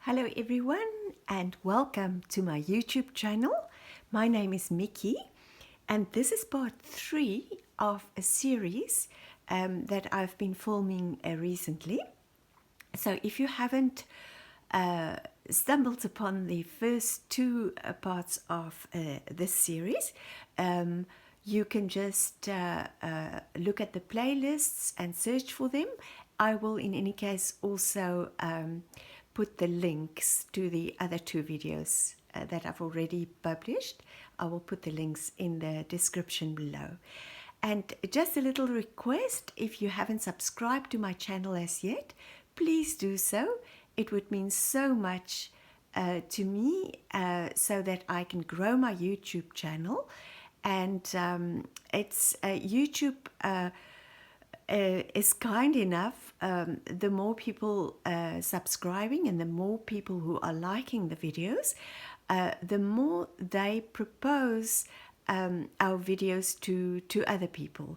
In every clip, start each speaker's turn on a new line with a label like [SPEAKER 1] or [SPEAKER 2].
[SPEAKER 1] Hello everyone and welcome to my YouTube channel. My name is Mickey and this is part 3 of a series that I've been filming recently. So if you haven't stumbled upon the first 2 parts of this series, you can just look at the playlists and search for them. I will in any case also put the links to the other 2 videos that I've already published. I will put the links in the description below. And just a little request, if you haven't subscribed to my channel as yet, please do so. It would mean so much to me so that I can grow my YouTube channel. And it's YouTube is kind enough, the more people subscribing and the more people who are liking the videos, the more they propose our videos to other people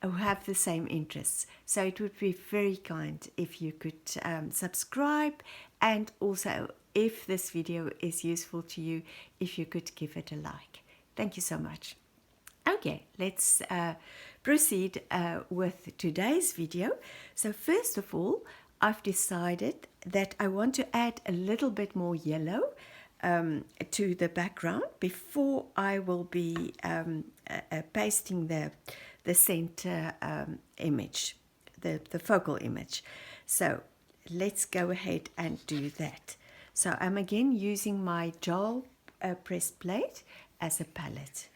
[SPEAKER 1] who have the same interests. So it would be very kind if you could subscribe, and also if this video is useful to you, if you could give it a like. Thank you so much. Okay, let's proceed with today's video. So first of all, I've decided that I want to add a little bit more yellow to the background before I will be pasting the center image, the focal image. So let's go ahead and do that. So I'm again using my gel press plate as a palette.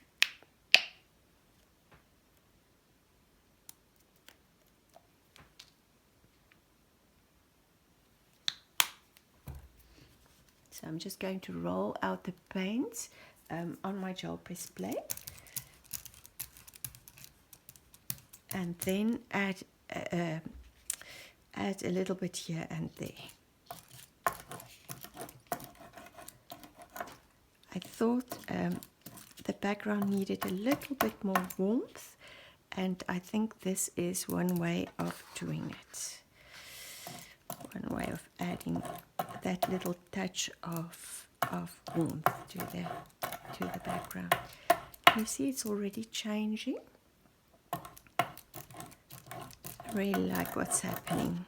[SPEAKER 1] So I'm just going to roll out the paint on my gel press plate, and then add a little bit here and there. I thought the background needed a little bit more warmth, and I think this is one way of doing it. One way of adding that little touch of warmth to the background. You see it's already changing. I really like what's happening.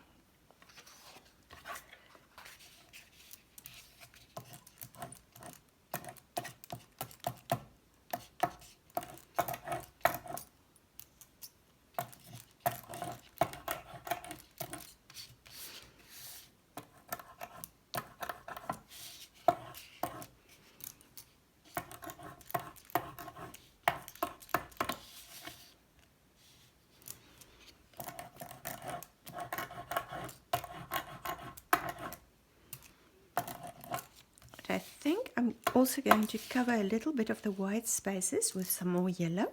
[SPEAKER 1] I think I'm also going to cover a little bit of the white spaces with some more yellow.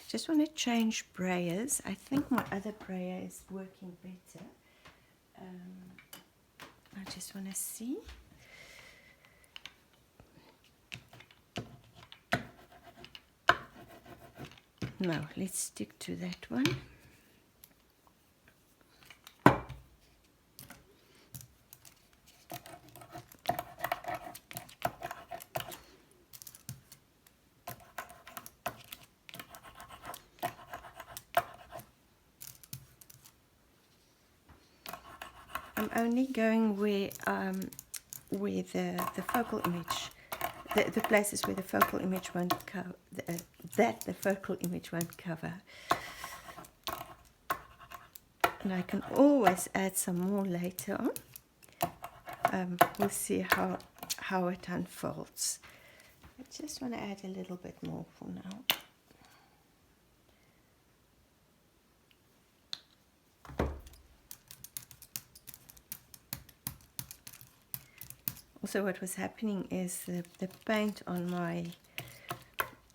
[SPEAKER 1] Just want to change brayers. I think my other brayer is working better. I just want to see. No, let's stick to that one. I'm only going where the focal image, the places where the focal image won't cover, that the focal image won't cover. And I can always add some more later on. We'll see how it unfolds. I just want to add a little bit more for now. Also, what was happening is the paint on my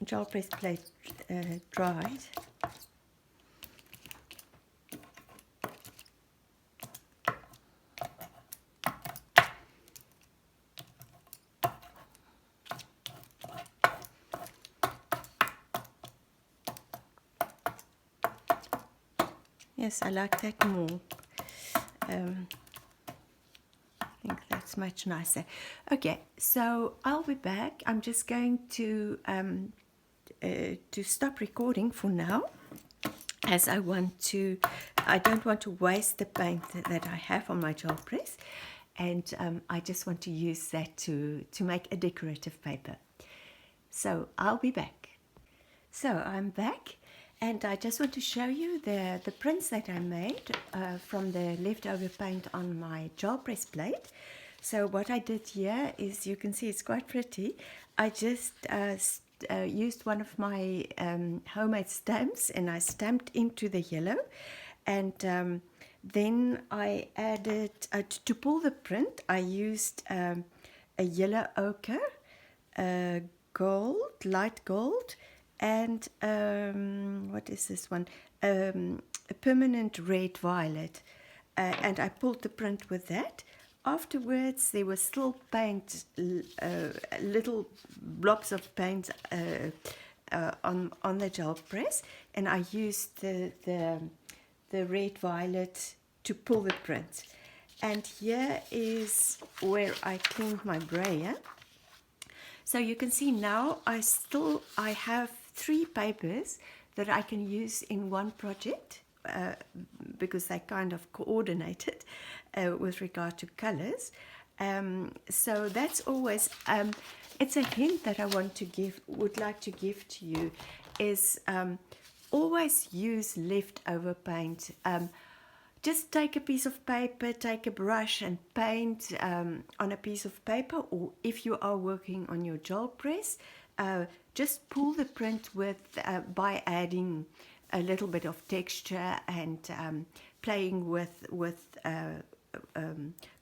[SPEAKER 1] gel press plate dried. Yes, I like that more. I think that's much nicer. Okay, so I'll be back. I'm just going to stop recording for now, as I don't want to waste the paint that I have on my gel press, and I just want to use that to make a decorative paper. So I'll be back. So I'm back, and I just want to show you the prints that I made from the leftover paint on my gel press plate. So what I did here is, you can see it's quite pretty. I just used one of my homemade stamps, and I stamped into the yellow, and then I added, to pull the print, I used a yellow ochre, gold, light gold, and what is this one? A permanent red violet, and I pulled the print with that. Afterwards, there was still paint, little blobs of paint on the gel press, and I used the red violet to pull the print. And here is where I cleaned my brayer. So you can see now I have 3 papers that I can use in one project, because they kind of coordinated with regard to colors. So that's always, it's a hint that I would like to give to you, is always use leftover paint. Just take a piece of paper, take a brush and paint on a piece of paper, or if you are working on your gel press, just pull the print by adding a little bit of texture and playing with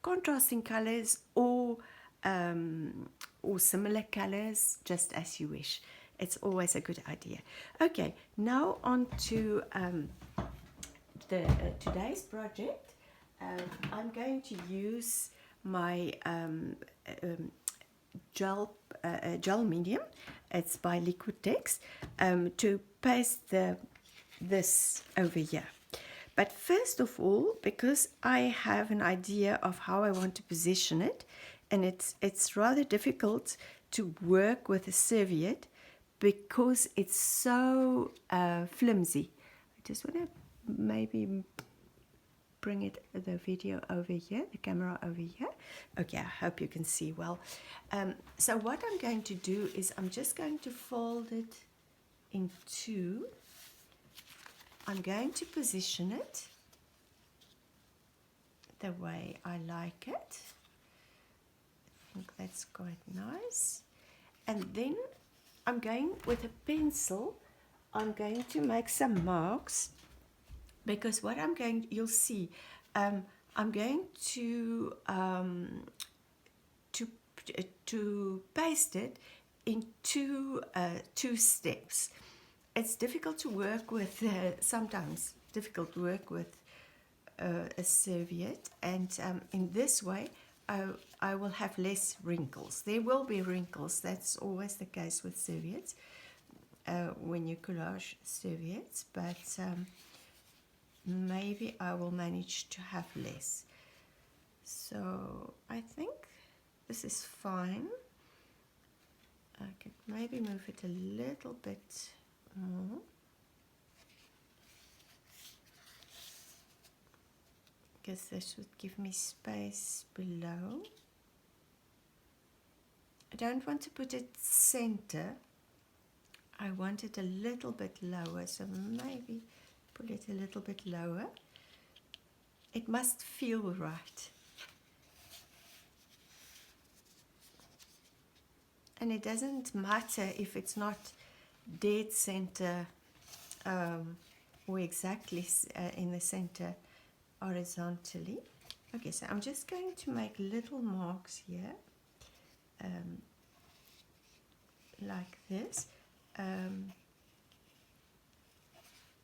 [SPEAKER 1] contrasting colors or similar colors, just as you wish. It's always a good idea. Okay, now on to today's project. I'm going to use my gel medium. It's by Liquitex, to paste this over here. But first of all, because I have an idea of how I want to position it, and it's rather difficult to work with a serviette because it's so flimsy. I just want to maybe bring the video over here, the camera over here. Okay, I hope you can see well. So what I'm going to do is I'm just going to fold it in 2. I'm going to position it the way I like it. I think that's quite nice. And then I'm going with a pencil, I'm going to make some marks, because what you'll see, I'm going to paste it in two steps. It's difficult to work with, sometimes difficult to work with a serviette, and in this way I will have less wrinkles. There will be wrinkles, that's always the case with serviettes, when you collage serviettes, but maybe I will manage to have less. So I think this is fine. I could maybe move it a little bit more. Because this would give me space below. I don't want to put it center. I want it a little bit lower, so maybe pull it a little bit lower. It must feel right. And it doesn't matter if it's not dead center or exactly in the center horizontally. Okay, so I'm just going to make little marks here, like this.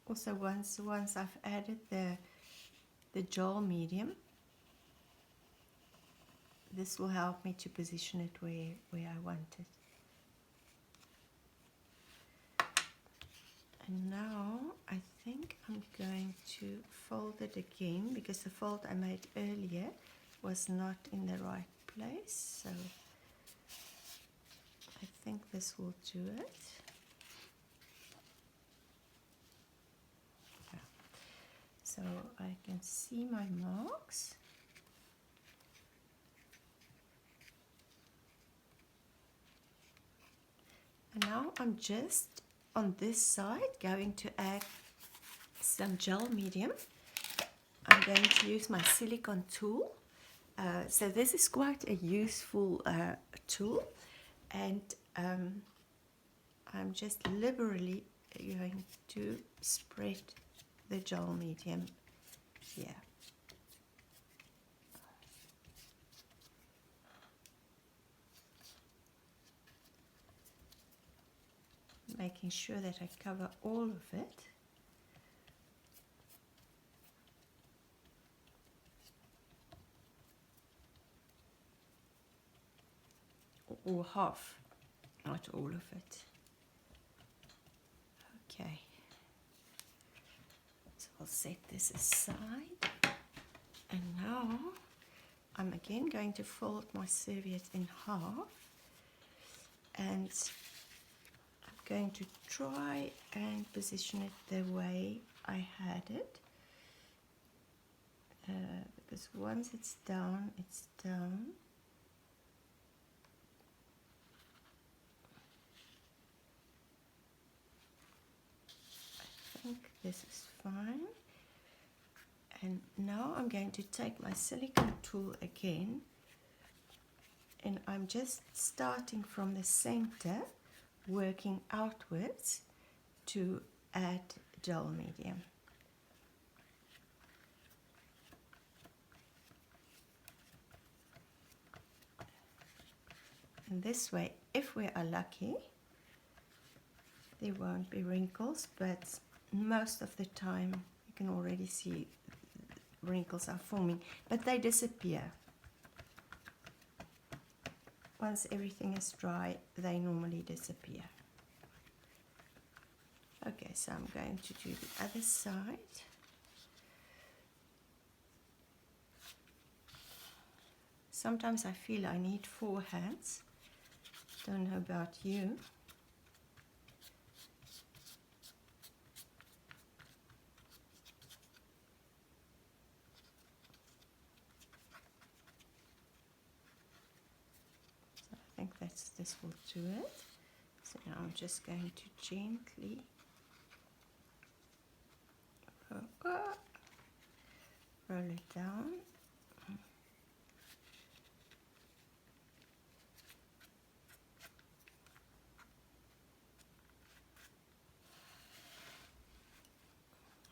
[SPEAKER 1] Also, once I've added the gel medium, this will help me to position it where I want it. And now I think I'm going to fold it again because the fold I made earlier was not in the right place, so I think this will do it. Yeah. So I can see my marks. And now I'm just on this side going to add some gel medium. I'm going to use my silicone tool. So this is quite a useful tool, and I'm just liberally going to spread the gel medium here. Making sure that I cover all of it. Or half, not all of it. Okay, so I'll set this aside, and now I'm again going to fold my serviette in half, and I'm going to try and position it the way I had it, because once it's down, it's down. I think this is fine. And now I'm going to take my silicone tool again, and I'm just starting from the center, working outwards to add gel medium. And this way, if we are lucky, there won't be wrinkles, but most of the time you can already see wrinkles are forming, but they disappear. Once everything is dry, they normally disappear. Okay, so I'm going to do the other side. Sometimes I feel I need 4 hands. Don't know about you. So I think this will do it. So now I'm just going to gently roll it down.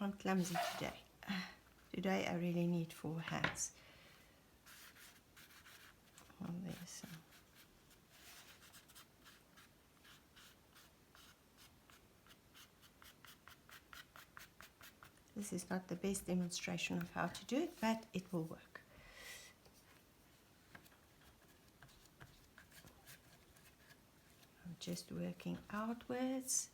[SPEAKER 1] I'm clumsy today. Today I really need 4 hands. Oh, there's some. This is not the best demonstration of how to do it, but it will work. I'm just working outwards.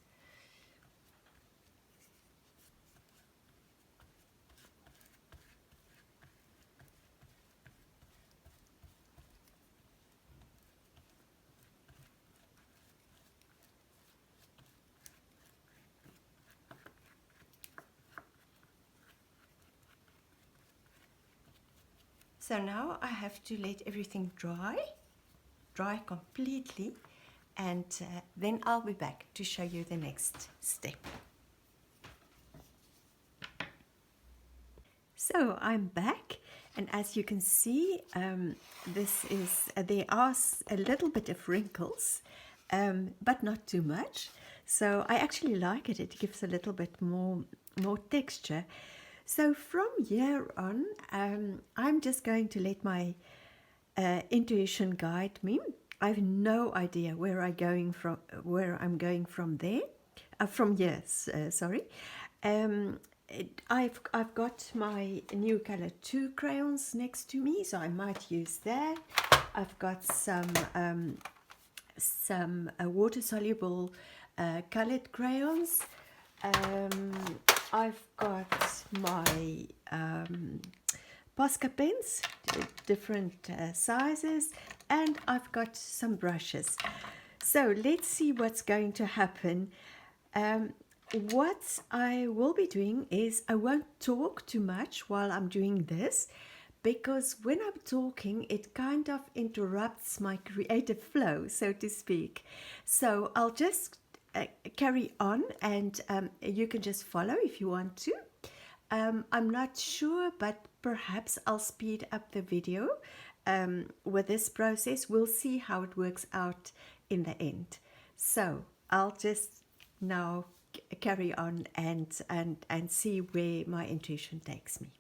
[SPEAKER 1] So now I have to let everything dry completely, and then I'll be back to show you the next step. So I'm back, and as you can see, there are a little bit of wrinkles, but not too much. So I actually like it. It gives a little bit more texture. So from here on, I'm just going to let my intuition guide me. I have no idea where I'm going from there. From here, sorry. I've got my new color 2 crayons next to me, so I might use that. I've got some water soluble colored crayons. I've got my Posca pens, different sizes, and I've got some brushes. So let's see what's going to happen. What I will be doing is I won't talk too much while I'm doing this, because when I'm talking it kind of interrupts my creative flow, so to speak. So I'll just carry on, and you can just follow if you want to. I'm not sure, but perhaps I'll speed up the video with this process. We'll see how it works out in the end. So I'll just now carry on and see where my intuition takes me.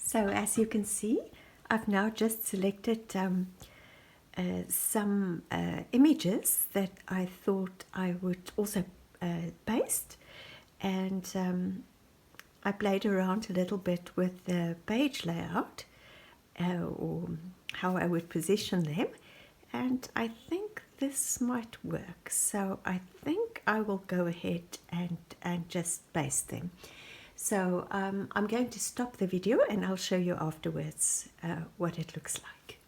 [SPEAKER 1] So as you can see, I've now just selected some images that I thought I would also paste, and I played around a little bit with the page layout or how I would position them, and I think this might work. So I think I will go ahead and just paste them. So I'm going to stop the video and I'll show you afterwards what it looks like.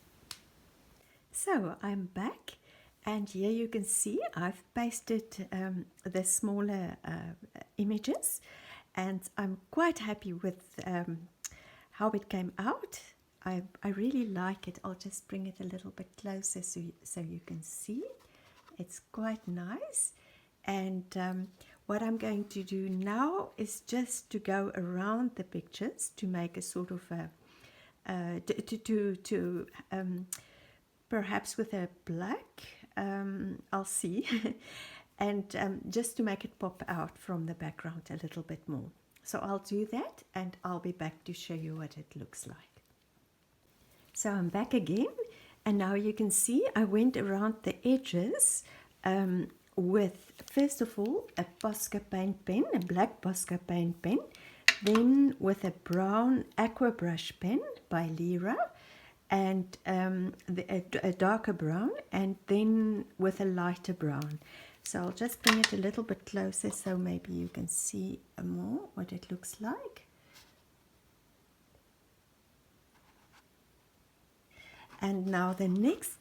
[SPEAKER 1] So I'm back, and here you can see I've pasted the smaller images, and I'm quite happy with how it came out. I really like it. I'll just bring it a little bit closer so you can see. It's quite nice. And what I'm going to do now is just to go around the pictures to make a sort of a, perhaps with a black, I'll see, and just to make it pop out from the background a little bit more. So I'll do that and I'll be back to show you what it looks like. So I'm back again, and now you can see I went around the edges with, first of all, a Posca paint pen, a black Posca paint pen, then with a brown aqua brush pen by Lyra, and a darker brown, and then with a lighter brown. So I'll just bring it a little bit closer so maybe you can see more what it looks like. And now the next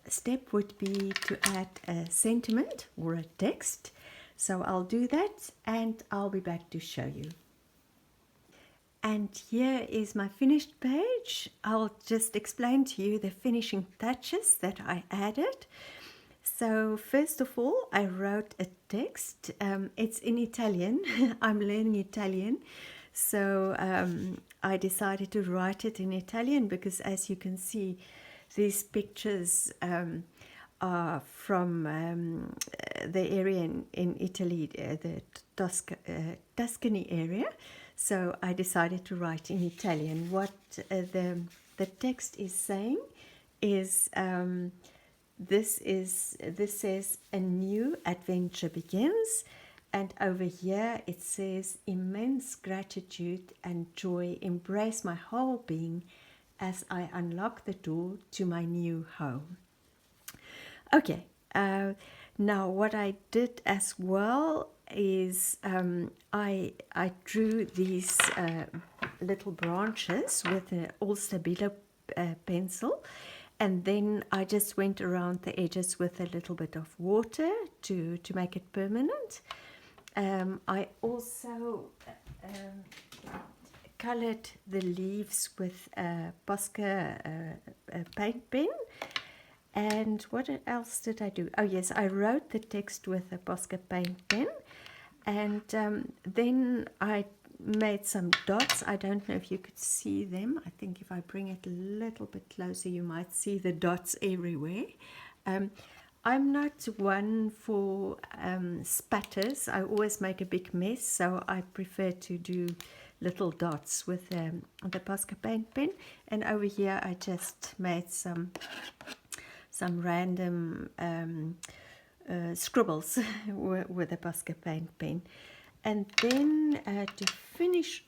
[SPEAKER 1] step would be to add a sentiment or a text. So I'll do that and I'll be back to show you. And here is my finished page. I'll just explain to you the finishing touches that I added. So first of all, I wrote a text. It's in Italian. I'm learning Italian. So I decided to write it in Italian because, as you can see, these pictures are from the area in Italy, the Tuscany area. So I decided to write in Italian. What the text is saying is, this says a new adventure begins. And over here it says, immense gratitude and joy embrace my whole being as I unlock the door to my new home. Okay, now what I did as well is I drew these little branches with an All Stabilo pencil, and then I just went around the edges with a little bit of water to make it permanent. I also colored the leaves with a Posca paint pen. And what else did I do? Oh yes, I wrote the text with a Posca paint pen, and then I made some dots. I don't know if you could see them. I think if I bring it a little bit closer you might see the dots everywhere. I'm not one for spatters. I always make a big mess, so I prefer to do little dots with the Posca paint pen. And over here I just made some random scribbles with a Posca paint pen. And then to finish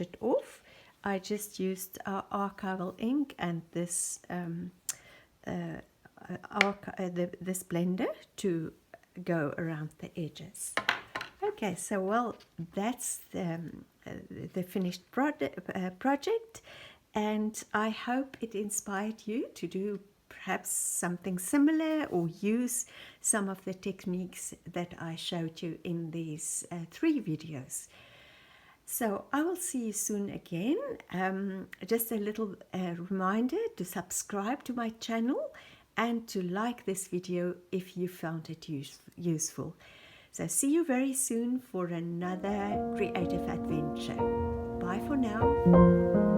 [SPEAKER 1] it off, I just used our archival ink and this this blender to go around the edges. Okay, so well, that's the finished project, and I hope it inspired you to do perhaps something similar or use some of the techniques that I showed you in these 3 videos. So I will see you soon again. Just a little reminder to subscribe to my channel and to like this video if you found it useful. So see you very soon for another creative adventure. Bye for now.